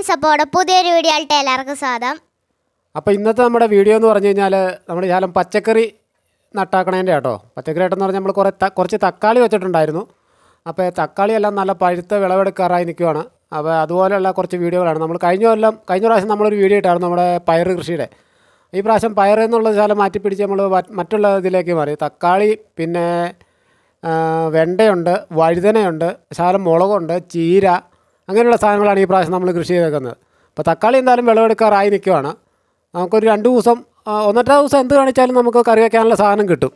Friends, അപ്പോൾ പുതിയൊരു video ആയിട്ട് എല്ലാവർക്കും സ്വാഗതം. അപ്പോൾ ഇന്നത്തെ നമ്മുടെ വീഡിയോ എന്ന് പറഞ്ഞു കഴിഞ്ഞാൽ നമ്മുടെ ശാലം പച്ചക്കറി നട്ടാക്കണേൻ്റെ കേട്ടോ. പച്ചക്കറി ആയിട്ടെന്ന് പറഞ്ഞാൽ നമ്മൾ കുറച്ച് തക്കാളി വെച്ചിട്ടുണ്ടായിരുന്നു. അപ്പോൾ തക്കാളി എല്ലാം നല്ല പഴുത്ത വിളവെടുക്കാറായി നിൽക്കുവാണ്. അപ്പോൾ അതുപോലെയുള്ള കുറച്ച് വീഡിയോകളാണ് നമ്മൾ കഴിഞ്ഞ പ്രാവശ്യം നമ്മളൊരു വീഡിയോ ഇട്ടായിരുന്നു നമ്മുടെ പയർ കൃഷിയുടെ. ഈ പ്രാവശ്യം പയർ എന്നുള്ള ശാലം മാറ്റിപ്പിടിച്ച് നമ്മൾ മറ്റുള്ള ഇതിലേക്ക് മാറി. തക്കാളി, പിന്നെ വെണ്ടയുണ്ട്, വഴുതനയുണ്ട്, ശാലം മുളകുണ്ട്, ചീര, അങ്ങനെയുള്ള സാധനങ്ങളാണ് ഈ പ്രാവശ്യം നമ്മൾ കൃഷി ചെയ്തേക്കുന്നത്. അപ്പോൾ തക്കാളി എന്തായാലും വിളവെടുക്കാറായി നിൽക്കുവാണ്. നമുക്കൊരു 2 ദിവസം 1.5 ദിവസം എന്ത് കാണിച്ചാലും നമുക്ക് കറി വയ്ക്കാനുള്ള സാധനം കിട്ടും.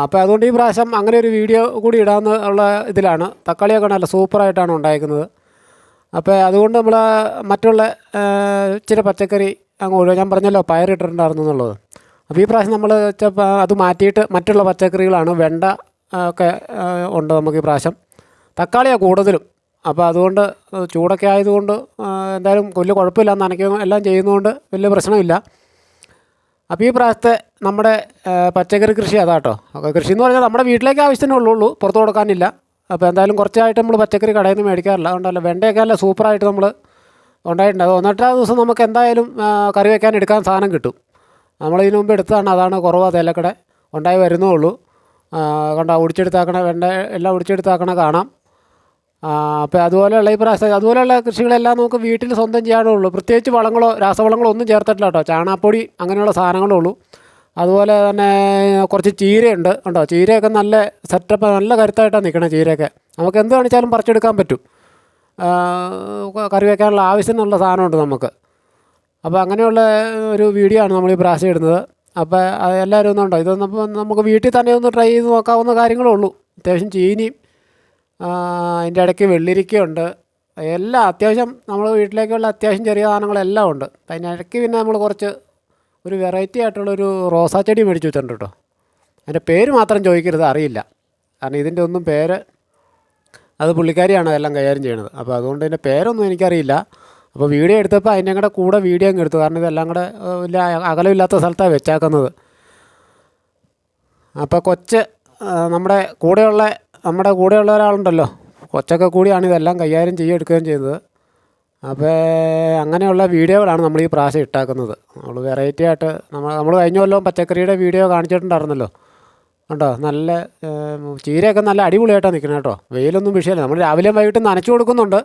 അപ്പോൾ അതുകൊണ്ട് ഈ പ്രാവശ്യം അങ്ങനെ ഒരു വീഡിയോ കൂടി ഇടാമെന്നുള്ള ഇതിലാണ്. തക്കാളിയൊക്കെ നല്ല സൂപ്പറായിട്ടാണ് ഉണ്ടായിരിക്കുന്നത്. അപ്പോൾ അതുകൊണ്ട് നമ്മൾ മറ്റുള്ള ഇച്ചിരി പച്ചക്കറി അങ്ങ് ഞാൻ പറഞ്ഞല്ലോ പയറിട്ടിട്ടുണ്ടായിരുന്നു എന്നുള്ളത്. അപ്പോൾ ഈ പ്രാവശ്യം നമ്മൾ അത് മാറ്റിയിട്ട് മറ്റുള്ള പച്ചക്കറികളാണ്. വെണ്ട ഒക്കെ ഉണ്ട് നമുക്ക് ഈ പ്രാവശ്യം. തക്കാളിയാണ് കൂടുതലും. അപ്പോൾ അതുകൊണ്ട് ചൂടൊക്കെ ആയതുകൊണ്ട് എന്തായാലും വലിയ കുഴപ്പമില്ല, നനയ്ക്കും എല്ലാം ചെയ്യുന്നതുകൊണ്ട് വലിയ പ്രശ്നമില്ല. അപ്പോൾ ഈ പ്രാവശ്യത്തെ നമ്മുടെ പച്ചക്കറി കൃഷി അതാട്ടോ. കൃഷി എന്ന് പറഞ്ഞാൽ നമ്മുടെ വീട്ടിലേക്ക് ആവശ്യത്തിനേ ഉള്ളൂ, പുറത്ത് കൊടുക്കാനില്ല. അപ്പോൾ എന്തായാലും കുറച്ചായിട്ട് നമ്മൾ പച്ചക്കറി കടയിൽ നിന്ന് മേടിക്കാറില്ല. അതുകൊണ്ടല്ല വെണ്ടയൊക്കെ നല്ല സൂപ്പറായിട്ട് നമ്മൾ ഉണ്ടായിട്ടുണ്ട്. അത് 1.5 ദിവസം നമുക്ക് എന്തായാലും കറി വയ്ക്കാൻ എടുക്കാൻ സാധനം കിട്ടും. നമ്മളിതിനു മുമ്പ് എടുത്തതാണ്, അതാണ് കുറവ്. തേലക്കടെ ഉണ്ടായി വരുന്നേ ഉള്ളൂ. കണ്ടോ ഒടിച്ചെടുത്താക്കണ വെണ്ട എല്ലാം ഒടിച്ചെടുത്താക്കണ കാണാം. അപ്പോൾ അതുപോലെയുള്ള ഈ പ്രാവശ്യം അതുപോലെയുള്ള കൃഷികളെല്ലാം നമുക്ക് വീട്ടിൽ സ്വന്തം ചെയ്യാനേ ഉള്ളൂ. പ്രത്യേകിച്ച് വളങ്ങളോ രാസവളങ്ങളോ ഒന്നും ചേർത്തിട്ടില്ല കേട്ടോ. ചാണകപ്പൊടി അങ്ങനെയുള്ള സാധനങ്ങളേ ഉള്ളൂ. അതുപോലെ തന്നെ കുറച്ച് ചീരയുണ്ട് കേട്ടോ. ചീരയൊക്കെ നല്ല സെറ്റപ്പ്, നല്ല കരുത്തായിട്ടാണ് നിൽക്കണത്. ചീരയൊക്കെ നമുക്ക് എന്ത് കാണിച്ചാലും പറിച്ചെടുക്കാൻ പറ്റും. കറി വയ്ക്കാനുള്ള ആവശ്യത്തിനുള്ള സാധനമുണ്ട് നമുക്ക്. അപ്പോൾ അങ്ങനെയുള്ള ഒരു വീഡിയോ ആണ് നമ്മൾ ഈ പ്രാവശ്യം ഇടുന്നത്. അപ്പോൾ എല്ലാവരും ഒന്നുണ്ടോ ഇതൊന്നും നമുക്ക് വീട്ടിൽ തന്നെ ഒന്ന് ട്രൈ ചെയ്ത് നോക്കാവുന്ന കാര്യങ്ങളേ ഉള്ളൂ. അത്യാവശ്യം ചീനിയും അതിൻ്റെ ഇടയ്ക്ക് വെള്ളിരിക്കയുണ്ട്. എല്ലാം അത്യാവശ്യം നമ്മൾ വീട്ടിലേക്കുള്ള അത്യാവശ്യം ചെറിയ സാധനങ്ങളെല്ലാം ഉണ്ട്. അതിനിടയ്ക്ക് പിന്നെ നമ്മൾ കുറച്ച് ഒരു വെറൈറ്റി ആയിട്ടുള്ളൊരു റോസാ ചെടി മേടിച്ച് വെച്ചിട്ടുണ്ട് കേട്ടോ. അതിൻ്റെ പേര് മാത്രം ചോദിക്കരുത്, അറിയില്ല. കാരണം ഇതിൻ്റെ ഒന്നും പേര് അത് പുള്ളിക്കാരിയാണ് അതെല്ലാം കൈകാര്യം ചെയ്യണത്. അപ്പോൾ അതുകൊണ്ട് ഇതിൻ്റെ പേരൊന്നും എനിക്കറിയില്ല. അപ്പോൾ വീഡിയോ എടുത്തപ്പോൾ അതിൻ്റെ കൂടെ വീഡിയോ അങ്ങ് എടുത്തു. കാരണം ഇതെല്ലാം കൂടെ വലിയ അകലമില്ലാത്ത സ്ഥലത്താണ് വെച്ചേക്കുന്നത്. അപ്പോൾ നമ്മുടെ കൂടെയുള്ള ഒരാളുണ്ടല്ലോ, കൊച്ചൊക്കെ കൂടിയാണ് ഇതെല്ലാം കൈകാര്യം എടുക്കുകയും ചെയ്തത്. അപ്പോൾ അങ്ങനെയുള്ള വീഡിയോകളാണ് നമ്മൾ ഈ പ്രാവശ്യം ഇട്ടാക്കുന്നത്. നമ്മൾ വെറൈറ്റി ആയിട്ട് നമ്മൾ കഴിഞ്ഞ കൊല്ലം പച്ചക്കറിയുടെ വീഡിയോ കാണിച്ചിട്ടുണ്ടായിരുന്നല്ലോ. കണ്ടോ നല്ല ചീരയൊക്കെ നല്ല അടിപൊളിയായിട്ടാണ് നിൽക്കുന്നത് കേട്ടോ. വെയിലൊന്നും വിഷയമല്ല. നമ്മൾ രാവിലെയും വൈകിട്ടും നനച്ചു കൊടുക്കുന്നുണ്ട്.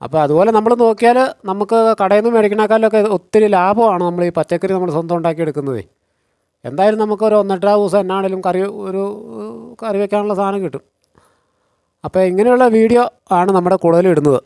അപ്പോൾ അതുപോലെ നമ്മൾ നോക്കിയാൽ നമുക്ക് കടയിൽ നിന്ന് മേടിക്കണേക്കാളൊക്കെ ഒത്തിരി ലാഭമാണ് നമ്മൾ ഈ പച്ചക്കറി നമ്മൾ സ്വന്തം ഉണ്ടാക്കിയെടുക്കുന്നത്. എന്തായാലും നമുക്കൊരു 1.5 ദിവസം എന്നാണേലും കറി വയ്ക്കാനുള്ള സാധനം കിട്ടും. അപ്പോൾ ഇങ്ങനെയുള്ള വീഡിയോ ആണ് നമ്മുടെ കൂടുതലും ഇടുന്നത്.